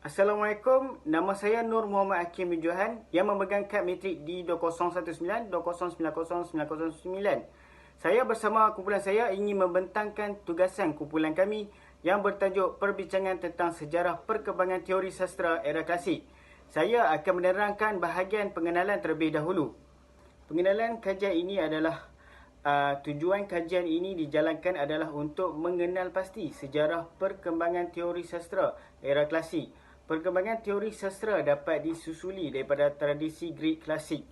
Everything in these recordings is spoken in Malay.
Assalamualaikum, nama saya Nur Muhammad Hakim bin Johan yang memegang kad matrik di 2019-2090909. Saya bersama kumpulan saya ingin membentangkan tugasan kumpulan kami yang bertajuk Perbincangan tentang Sejarah Perkembangan Teori Sastra Era Klasik. Saya akan menerangkan bahagian pengenalan terlebih dahulu. Pengenalan kajian ini adalah tujuan kajian ini dijalankan adalah untuk mengenal pasti sejarah perkembangan teori sastra era klasik. Perkembangan teori sastra dapat disusuli daripada tradisi Greek klasik.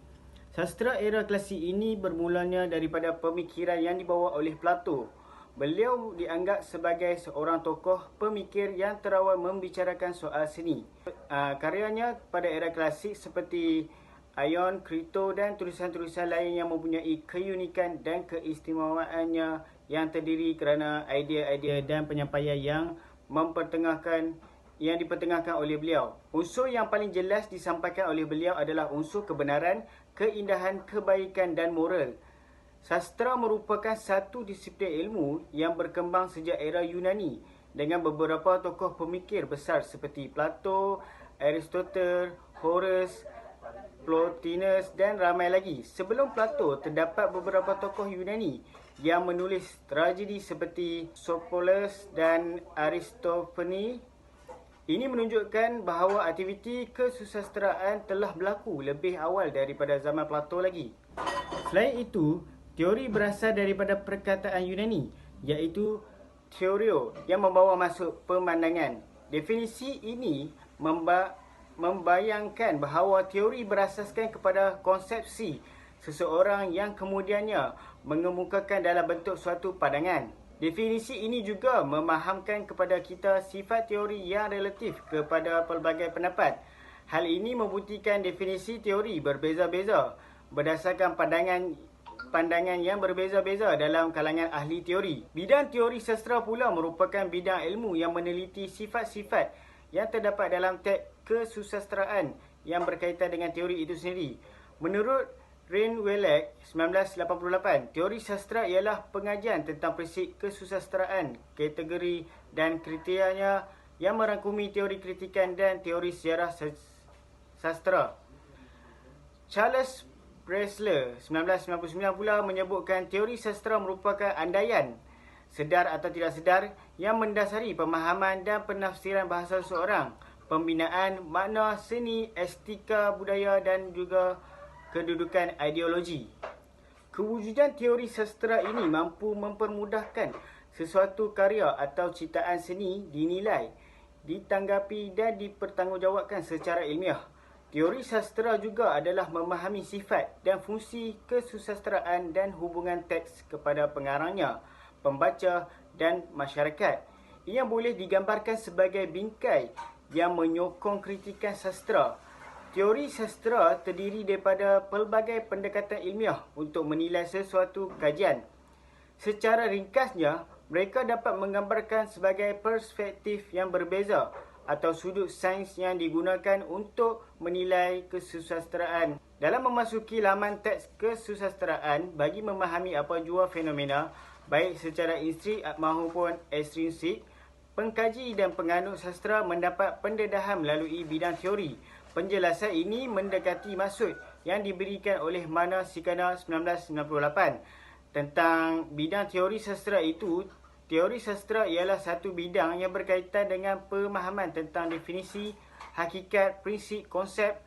Sastra era klasik ini bermulanya daripada pemikiran yang dibawa oleh Plato. Beliau dianggap sebagai seorang tokoh pemikir yang terawal membicarakan soal seni. Karyanya pada era klasik seperti Ion, Krito dan tulisan-tulisan lain yang mempunyai keunikan dan keistimewaannya yang terdiri kerana idea-idea dan penyampaian yang dipertengahkan oleh beliau. Unsur yang paling jelas disampaikan oleh beliau adalah unsur kebenaran, keindahan, kebaikan dan moral. Sastra merupakan satu disiplin ilmu yang berkembang sejak era Yunani dengan beberapa tokoh pemikir besar seperti Plato, Aristotle, Horace, Plotinus dan ramai lagi. Sebelum Plato, terdapat beberapa tokoh Yunani yang menulis tragedi seperti Sophocles dan Aristophanes. Ini menunjukkan bahawa aktiviti kesusasteraan telah berlaku lebih awal daripada zaman Plato lagi. Selain itu, teori berasal daripada perkataan Yunani, iaitu theorio yang membawa masuk pemandangan. Definisi ini membayangkan bahawa teori berasaskan kepada konsepsi seseorang yang kemudiannya mengemukakan dalam bentuk suatu pandangan. Definisi ini juga memahamkan kepada kita sifat teori yang relatif kepada pelbagai pendapat. Hal ini membuktikan definisi teori berbeza-beza berdasarkan pandangan yang berbeza-beza dalam kalangan ahli teori. Bidang teori sastra pula merupakan bidang ilmu yang meneliti sifat-sifat yang terdapat dalam teks kesusasteraan yang berkaitan dengan teori itu sendiri. Menurut Reinwelek 1988, teori sastra ialah pengajian tentang prinsip kesusasteraan, kategori dan kriterianya yang merangkumi teori kritikan dan teori sejarah sastra. Charles Bresler 1999 pula menyebutkan teori sastra merupakan andaian, sedar atau tidak sedar, yang mendasari pemahaman dan penafsiran bahasa seseorang, pembinaan makna seni, estetika budaya dan juga kedudukan ideologi. Kewujudan teori sastra ini mampu mempermudahkan sesuatu karya atau ciptaan seni dinilai, ditanggapi dan dipertanggungjawabkan secara ilmiah. Teori sastra juga adalah memahami sifat dan fungsi kesusasteraan dan hubungan teks kepada pengarangnya, pembaca dan masyarakat. Ia boleh digambarkan sebagai bingkai yang menyokong kritikan sastra. Teori sastra terdiri daripada pelbagai pendekatan ilmiah untuk menilai sesuatu kajian. Secara ringkasnya, mereka dapat menggambarkan sebagai perspektif yang berbeza atau sudut sains yang digunakan untuk menilai kesusasteraan. Dalam memasuki laman teks kesusasteraan, bagi memahami apa jua fenomena, baik secara intrinsik maupun ekstrinsik, pengkaji dan penganut sastra mendapat pendedahan melalui bidang teori. Penjelasan ini mendekati maksud yang diberikan oleh Mana Sikana 1998 tentang bidang teori sastra itu. Teori sastra ialah satu bidang yang berkaitan dengan pemahaman tentang definisi, hakikat, prinsip, konsep,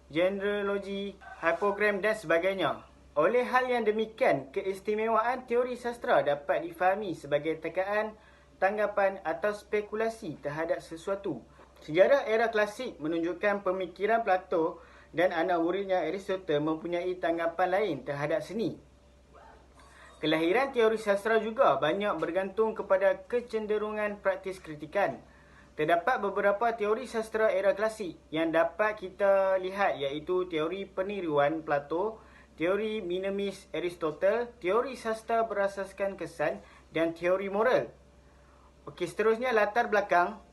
generologi, hipogram dan sebagainya. Oleh hal yang demikian, keistimewaan teori sastra dapat difahami sebagai tekaan, tanggapan atau spekulasi terhadap sesuatu. Sejarah era klasik menunjukkan pemikiran Plato dan anak muridnya Aristotle mempunyai tanggapan lain terhadap seni. Kelahiran teori sastra juga banyak bergantung kepada kecenderungan praktis kritikan. Terdapat beberapa teori sastra era klasik yang dapat kita lihat, iaitu teori peniruan Plato, teori minimis Aristotle, teori sastra berasaskan kesan dan teori moral. Okey, seterusnya latar belakang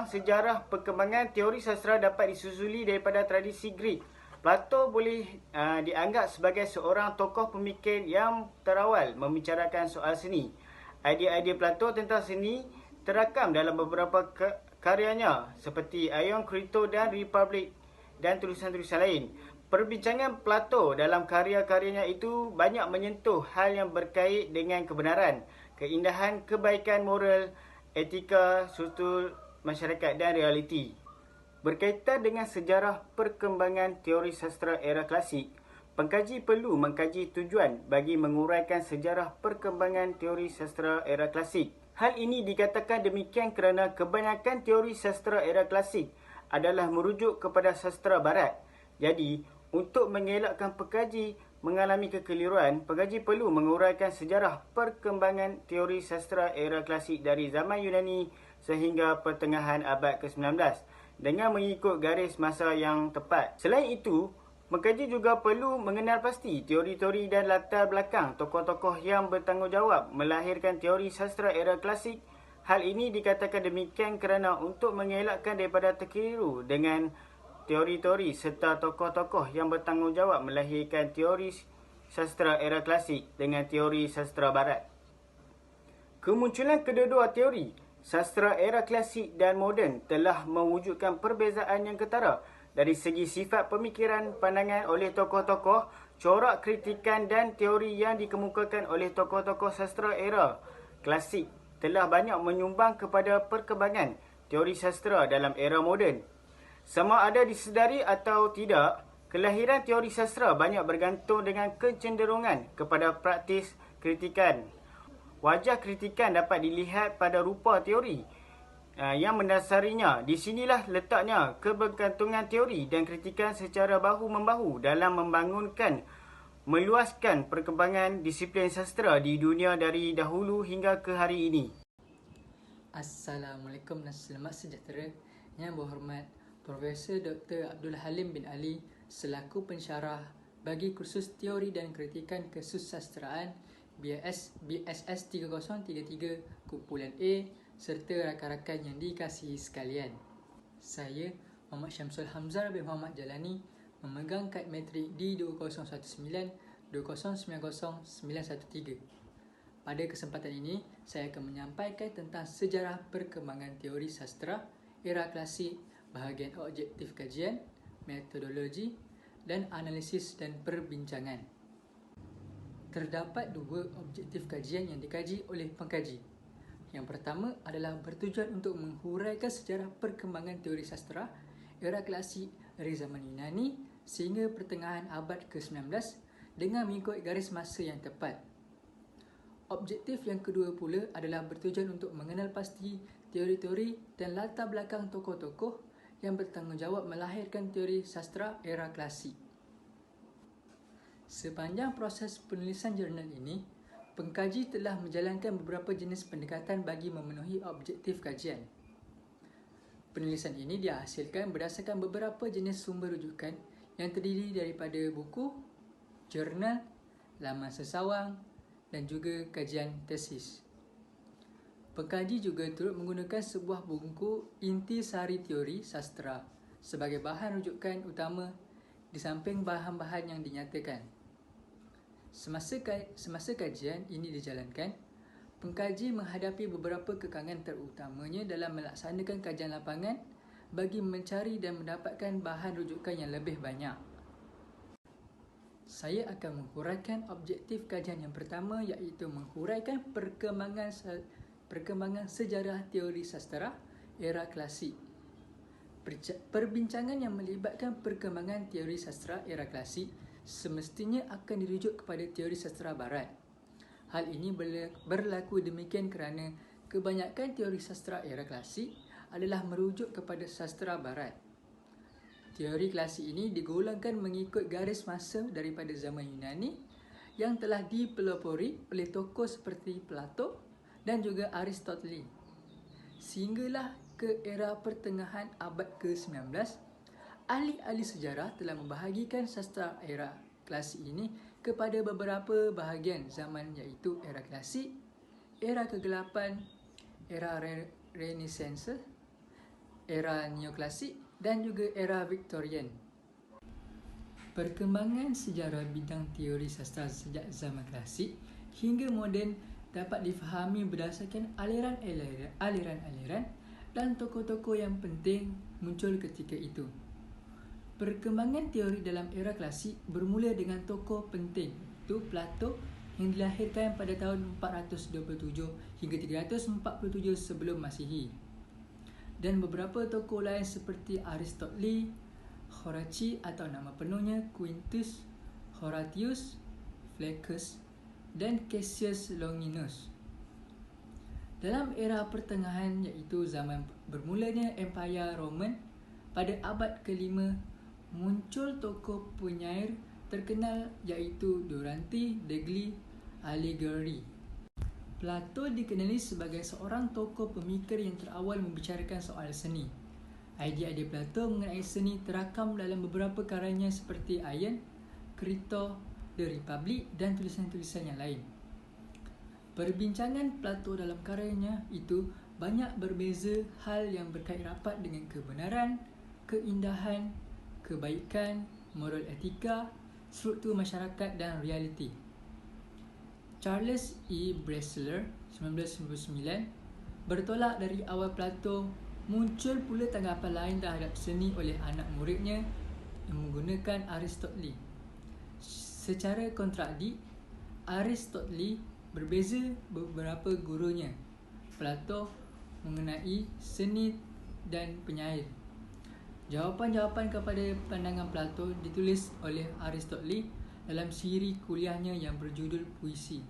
sejarah perkembangan teori sastra dapat disusuli daripada tradisi Greek. Plato boleh dianggap sebagai seorang tokoh pemikir yang terawal membicarakan soal seni. Idea-idea Plato tentang seni terakam dalam beberapa karyanya seperti Aion Crito dan Republic dan tulisan-tulisan lain. Perbincangan Plato dalam karya-karyanya itu banyak menyentuh hal yang berkait dengan kebenaran, keindahan, kebaikan moral, etika, struktur masyarakat dan realiti. Berkaitan dengan sejarah perkembangan teori sastra era klasik, pengkaji perlu mengkaji tujuan bagi menguraikan sejarah perkembangan teori sastra era klasik. Hal ini dikatakan demikian kerana kebanyakan teori sastra era klasik adalah merujuk kepada sastra barat. Jadi, untuk mengelakkan pengkaji mengalami kekeliruan, pengkaji perlu menguraikan sejarah perkembangan teori sastra era klasik dari zaman Yunani sehingga pertengahan abad ke-19 dengan mengikut garis masa yang tepat. Selain itu, pengkaji juga perlu mengenal pasti teori-teori dan latar belakang tokoh-tokoh yang bertanggungjawab melahirkan teori sastra era klasik. Hal ini dikatakan demikian kerana untuk mengelakkan daripada terkeliru dengan teori-teori serta tokoh-tokoh yang bertanggungjawab melahirkan teori sastra era klasik dengan teori sastra barat. Kemunculan kedua-dua teori, sastra era klasik dan moden, telah mewujudkan perbezaan yang ketara dari segi sifat pemikiran, pandangan oleh tokoh-tokoh, corak kritikan dan teori yang dikemukakan oleh tokoh-tokoh sastra era klasik telah banyak menyumbang kepada perkembangan teori sastra dalam era moden. Sama ada disedari atau tidak, kelahiran teori sastra banyak bergantung dengan kecenderungan kepada praktis kritikan. Wajah kritikan dapat dilihat pada rupa teori yang mendasarinya. Di sinilah letaknya kebergantungan teori dan kritikan secara bahu-membahu dalam membangunkan, meluaskan perkembangan disiplin sastra di dunia dari dahulu hingga ke hari ini. Assalamualaikum dan selamat sejahtera. Yang berhormat Profesor Dr. Abdul Halim bin Ali selaku pensyarah bagi kursus Teori dan Kritikan Kesusastraan BSS 3033 kumpulan A serta rakan-rakan yang dikasihi sekalian. Saya Muhammad Syamsul Hamzah bin Muhammad Jalani memegang kad matrik di 2019-2090913. Pada kesempatan ini, saya akan menyampaikan tentang sejarah perkembangan teori sastra era klasik, bahagian objektif kajian, metodologi dan analisis dan perbincangan. Terdapat dua objektif kajian yang dikaji oleh pengkaji. Yang pertama adalah bertujuan untuk menghuraikan sejarah perkembangan teori sastra era klasik dari zaman Yunani sehingga pertengahan abad ke-19 dengan mengikut garis masa yang tepat. Objektif yang kedua pula adalah bertujuan untuk mengenal pasti teori-teori dan latar belakang tokoh-tokoh yang bertanggungjawab melahirkan teori sastra era klasik. Sepanjang proses penulisan jurnal ini, pengkaji telah menjalankan beberapa jenis pendekatan bagi memenuhi objektif kajian. Penulisan ini dihasilkan berdasarkan beberapa jenis sumber rujukan yang terdiri daripada buku, jurnal, laman sesawang dan juga kajian tesis. Pengkaji juga turut menggunakan sebuah buku Intisari Teori Sastra sebagai bahan rujukan utama di samping bahan-bahan yang dinyatakan. Semasa kajian ini dijalankan, pengkaji menghadapi beberapa kekangan terutamanya dalam melaksanakan kajian lapangan bagi mencari dan mendapatkan bahan rujukan yang lebih banyak. Saya akan menghuraikan objektif kajian yang pertama iaitu menghuraikan perkembangan sejarah teori sastra era klasik. Perbincangan yang melibatkan perkembangan teori sastra era klasik semestinya akan dirujuk kepada teori sastra barat. Hal ini berlaku demikian kerana kebanyakan teori sastra era klasik adalah merujuk kepada sastra barat. Teori klasik ini digolongkan mengikut garis masa daripada zaman Yunani yang telah dipelopori oleh tokoh seperti Plato dan juga Aristoteles. Sehinggalah ke era pertengahan abad ke-19, ahli-ahli sejarah telah membahagikan sastra era klasik ini kepada beberapa bahagian zaman iaitu era klasik, era kegelapan, era Renaissance, era neoklasik dan juga era Victorian. Perkembangan sejarah bidang teori sastra sejak zaman klasik hingga moden dapat difahami berdasarkan aliran-aliran dan tokoh-tokoh yang penting muncul ketika itu. Perkembangan teori dalam era klasik bermula dengan tokoh penting, iaitu Plato, yang dilahirkan pada tahun 427 hingga 347 sebelum Masihi. Dan beberapa tokoh lain seperti Aristotle, Horace atau nama penuhnya Quintus Horatius Flaccus dan Cassius Longinus. Dalam era pertengahan, iaitu zaman bermulanya Empire Roman, pada abad ke-5 muncul tokoh penyair terkenal iaitu Durante Degli Alighieri. Plato dikenali sebagai seorang tokoh pemikir yang terawal membicarakan soal seni. Idea-idea Plato mengenai seni terakam dalam beberapa karyanya seperti Ion, Crito, The Republic dan tulisan-tulisan yang lain. Perbincangan Plato dalam karyanya itu banyak berbeza hal yang berkait rapat dengan kebenaran, keindahan, kebaikan, moral etika, struktur masyarakat dan realiti. Charles E. Bresler 1999 bertolak dari awal Plato. Muncul pula tanggapan lain terhadap seni oleh anak muridnya yang menggunakan Aristotle. Secara kontradik, Aristotle berbeza beberapa gurunya, Plato, mengenai seni dan penyair. Jawapan-jawapan kepada pandangan Plato ditulis oleh Aristotle dalam siri kuliahnya yang berjudul Puisi.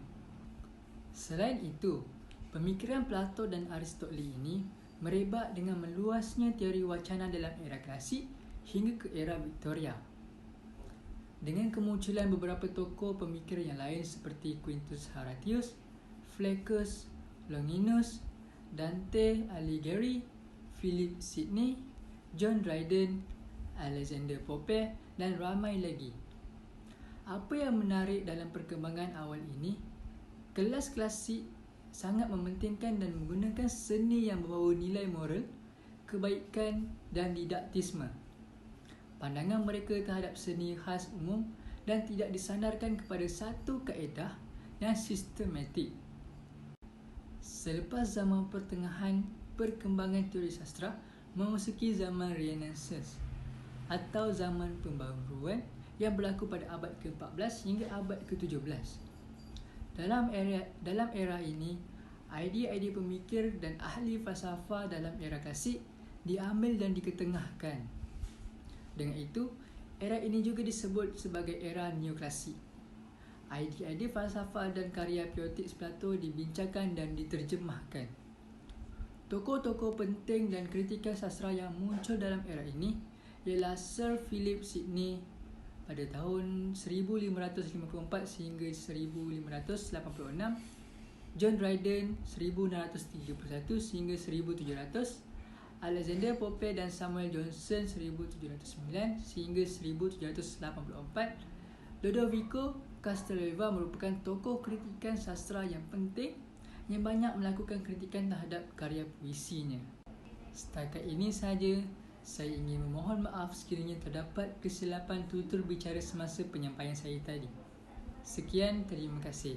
Selain itu, pemikiran Plato dan Aristotle ini merebak dengan meluasnya teori wacana dalam era klasik hingga ke era Victoria. Dengan kemunculan beberapa tokoh pemikir yang lain seperti Quintus Horatius, Flaccus, Longinus, Dante Alighieri, Philip Sidney, John Dryden, Alexander Pope dan ramai lagi. Apa yang menarik dalam perkembangan awal ini, kelas klasik sangat mementingkan dan menggunakan seni yang membawa nilai moral, kebaikan dan didaktisme. Pandangan mereka terhadap seni khas umum dan tidak disandarkan kepada satu kaedah yang sistematik. Selepas zaman pertengahan, perkembangan teori sastra memasuki zaman Renaissance atau zaman pembaruan yang berlaku pada abad ke-14 hingga abad ke-17. Dalam era ini, idea-idea pemikir dan ahli falsafah dalam era klasik diambil dan diketengahkan. Dengan itu, era ini juga disebut sebagai era neoklasik. Idea-idea falsafah dan karya poetik Plato dibincangkan dan diterjemahkan. Tokoh-tokoh penting dan kritikan sastra yang muncul dalam era ini ialah Sir Philip Sidney pada tahun 1554 sehingga 1586, John Dryden 1631 sehingga 1700, Alexander Pope dan Samuel Johnson 1709 sehingga 1784. Lodovico Castellova merupakan tokoh kritikan sastra yang penting yang banyak melakukan kritikan terhadap karya puisinya. Setakat ini sahaja. Saya ingin memohon maaf sekiranya terdapat kesilapan tutur bicara semasa penyampaian saya tadi. Sekian, terima kasih.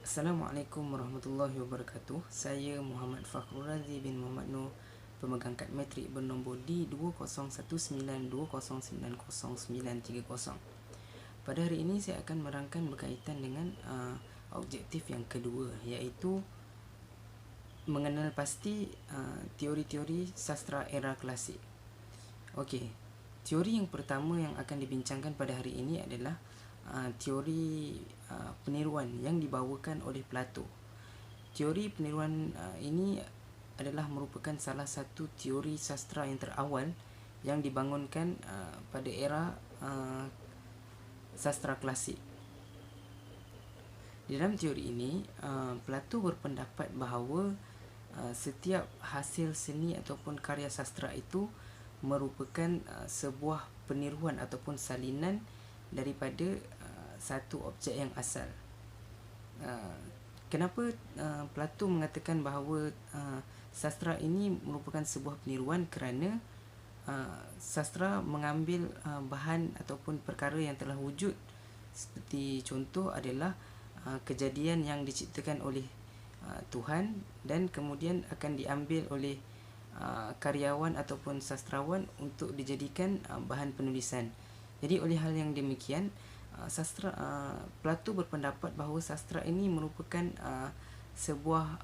Assalamualaikum warahmatullahi wabarakatuh. Saya Muhammad Fakhrul Razi bin Muhammad Nur, pemegang kad matrik bernombor D201120909930. Pada hari ini saya akan merangkan berkaitan dengan objektif yang kedua, iaitu mengenal pasti teori-teori sastra era klasik. Okey, teori yang pertama yang akan dibincangkan pada hari ini adalah teori peniruan yang dibawakan oleh Plato. Teori peniruan ini adalah merupakan salah satu teori sastra yang terawal yang dibangunkan pada era sastra klasik. Di dalam teori ini, Plato berpendapat bahawa setiap hasil seni ataupun karya sastra itu merupakan sebuah peniruan ataupun salinan daripada satu objek yang asal. Kenapa Plato mengatakan bahawa sastra ini merupakan sebuah peniruan? Kerana sastra mengambil bahan ataupun perkara yang telah wujud, seperti contoh adalah kejadian yang diciptakan oleh Tuhan dan kemudian akan diambil oleh karyawan ataupun sastrawan untuk dijadikan bahan penulisan. Jadi oleh hal yang demikian, Plato berpendapat bahawa sastra ini merupakan sebuah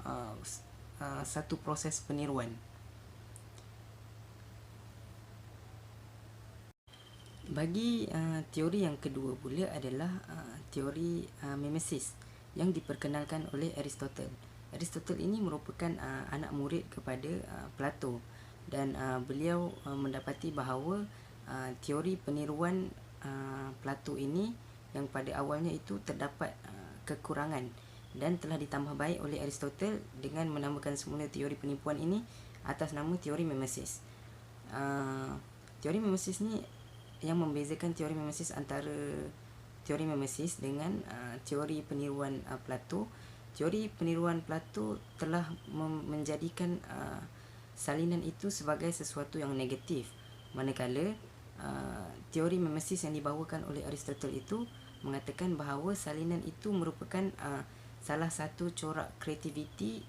satu proses peniruan. Bagi teori yang kedua pula adalah teori mimesis yang diperkenalkan oleh Aristotle. Aristotle ini merupakan anak murid kepada Plato, dan beliau mendapati bahawa teori peniruan Plato ini yang pada awalnya itu terdapat kekurangan dan telah ditambah baik oleh Aristotle dengan menamakan semula teori penipuan ini atas nama teori mimesis. Teori mimesis ni yang membezakan teori mimesis antara teori mimesis dengan teori peniruan Plato. Teori peniruan Plato telah menjadikan salinan itu sebagai sesuatu yang negatif, manakala teori mimesis yang dibawakan oleh Aristotle itu mengatakan bahawa salinan itu merupakan salah satu corak kreativiti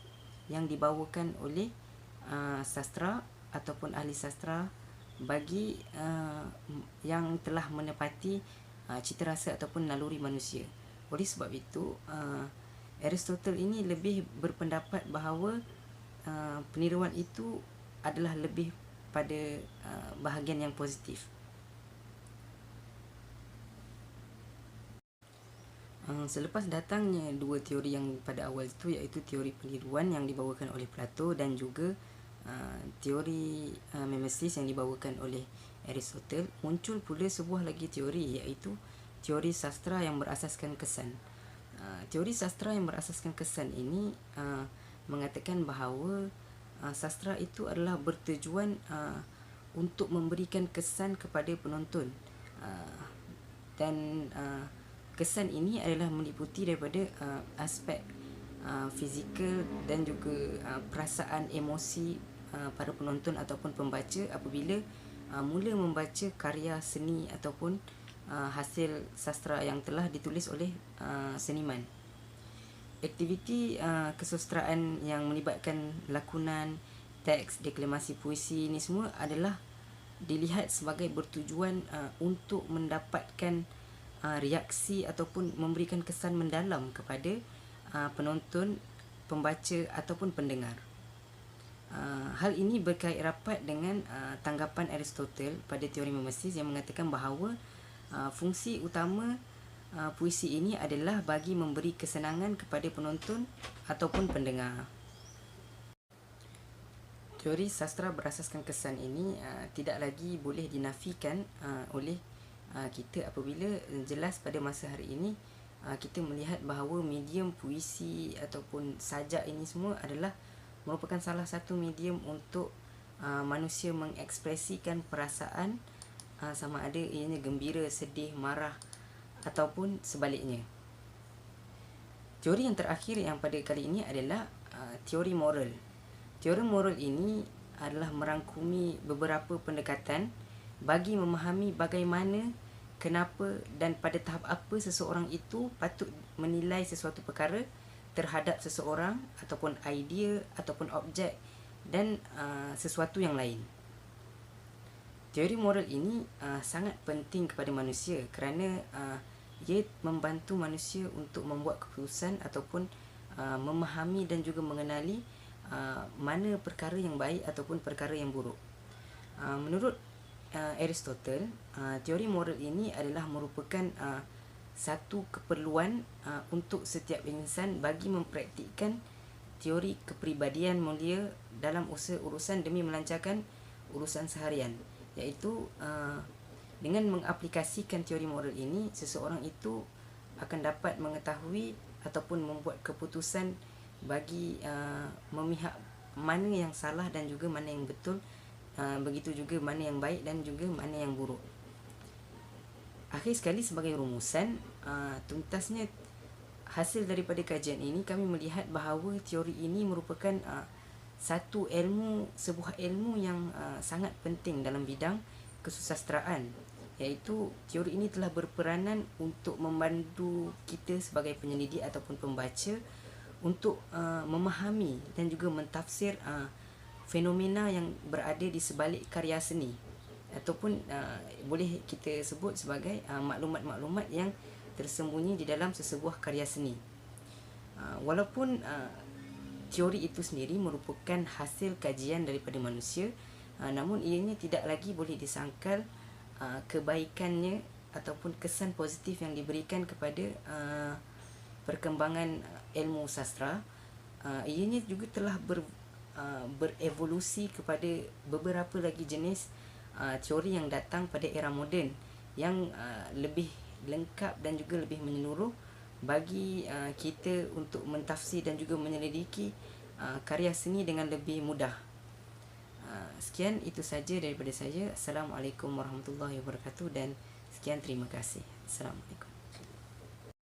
yang dibawakan oleh sastra ataupun ahli sastra bagi yang telah menepati cita rasa ataupun naluri manusia. Oleh sebab itu, Aristotle ini lebih berpendapat bahawa peniruan itu adalah lebih pada bahagian yang positif. Selepas datangnya dua teori yang pada awal itu, iaitu teori peniruan yang dibawakan oleh Plato dan juga teori mimesis yang dibawakan oleh Aristotle, muncul pula sebuah lagi teori, iaitu teori sastra yang berasaskan kesan. Teori sastra yang berasaskan kesan ini mengatakan bahawa sastra itu adalah bertujuan untuk memberikan kesan kepada penonton, dan kesan ini adalah meliputi daripada aspek fizikal dan juga perasaan emosi para penonton ataupun pembaca apabila mula membaca karya seni ataupun hasil sastra yang telah ditulis oleh seniman. Aktiviti kesusastraan yang melibatkan lakonan, teks, deklamasi puisi ini semua adalah dilihat sebagai bertujuan untuk mendapatkan reaksi ataupun memberikan kesan mendalam kepada penonton, pembaca ataupun pendengar. Hal ini berkait rapat dengan tanggapan Aristotle pada teori mimesis yang mengatakan bahawa fungsi utama puisi ini adalah bagi memberi kesenangan kepada penonton ataupun pendengar. Teori sastra berasaskan kesan ini tidak lagi boleh dinafikan oleh kita apabila jelas pada masa hari ini kita melihat bahawa medium puisi ataupun sajak ini semua adalah merupakan salah satu medium untuk manusia mengekspresikan perasaan, sama ada ianya gembira, sedih, marah ataupun sebaliknya. Teori yang terakhir yang pada kali ini adalah teori moral. Teori moral ini adalah merangkumi beberapa pendekatan bagi memahami bagaimana, kenapa dan pada tahap apa seseorang itu patut menilai sesuatu perkara terhadap seseorang ataupun idea ataupun objek dan sesuatu yang lain. Teori moral ini sangat penting kepada manusia kerana ia membantu manusia untuk membuat keputusan ataupun memahami dan juga mengenali mana perkara yang baik ataupun perkara yang buruk. Menurut Aristotle, teori moral ini adalah merupakan satu keperluan untuk setiap insan bagi mempraktikkan teori kepribadian mulia dalam urusan demi melancarkan urusan seharian, iaitu dengan mengaplikasikan teori moral ini, seseorang itu akan dapat mengetahui ataupun membuat keputusan bagi memihak mana yang salah dan juga mana yang betul, begitu juga mana yang baik dan juga mana yang buruk. Akhir sekali, sebagai rumusan, tuntasnya hasil daripada kajian ini, kami melihat bahawa teori ini merupakan sebuah ilmu yang sangat penting dalam bidang kesusastraan, iaitu teori ini telah berperanan untuk membantu kita sebagai penyelidik ataupun pembaca untuk memahami dan juga mentafsir fenomena yang berada di sebalik karya seni, ataupun boleh kita sebut sebagai maklumat-maklumat yang tersembunyi di dalam sesebuah karya seni. Walaupun teori itu sendiri merupakan hasil kajian daripada manusia, namun ianya tidak lagi boleh disangkal kebaikannya ataupun kesan positif yang diberikan kepada perkembangan ilmu sastra. Ianya juga telah berevolusi kepada beberapa lagi jenis teori yang datang pada era moden yang lebih lengkap dan juga lebih menyeluruh bagi kita untuk mentafsir dan juga menyelidiki karya seni dengan lebih mudah. Sekian, itu saja daripada saya. Assalamualaikum warahmatullahi wabarakatuh dan sekian, terima kasih. Assalamualaikum.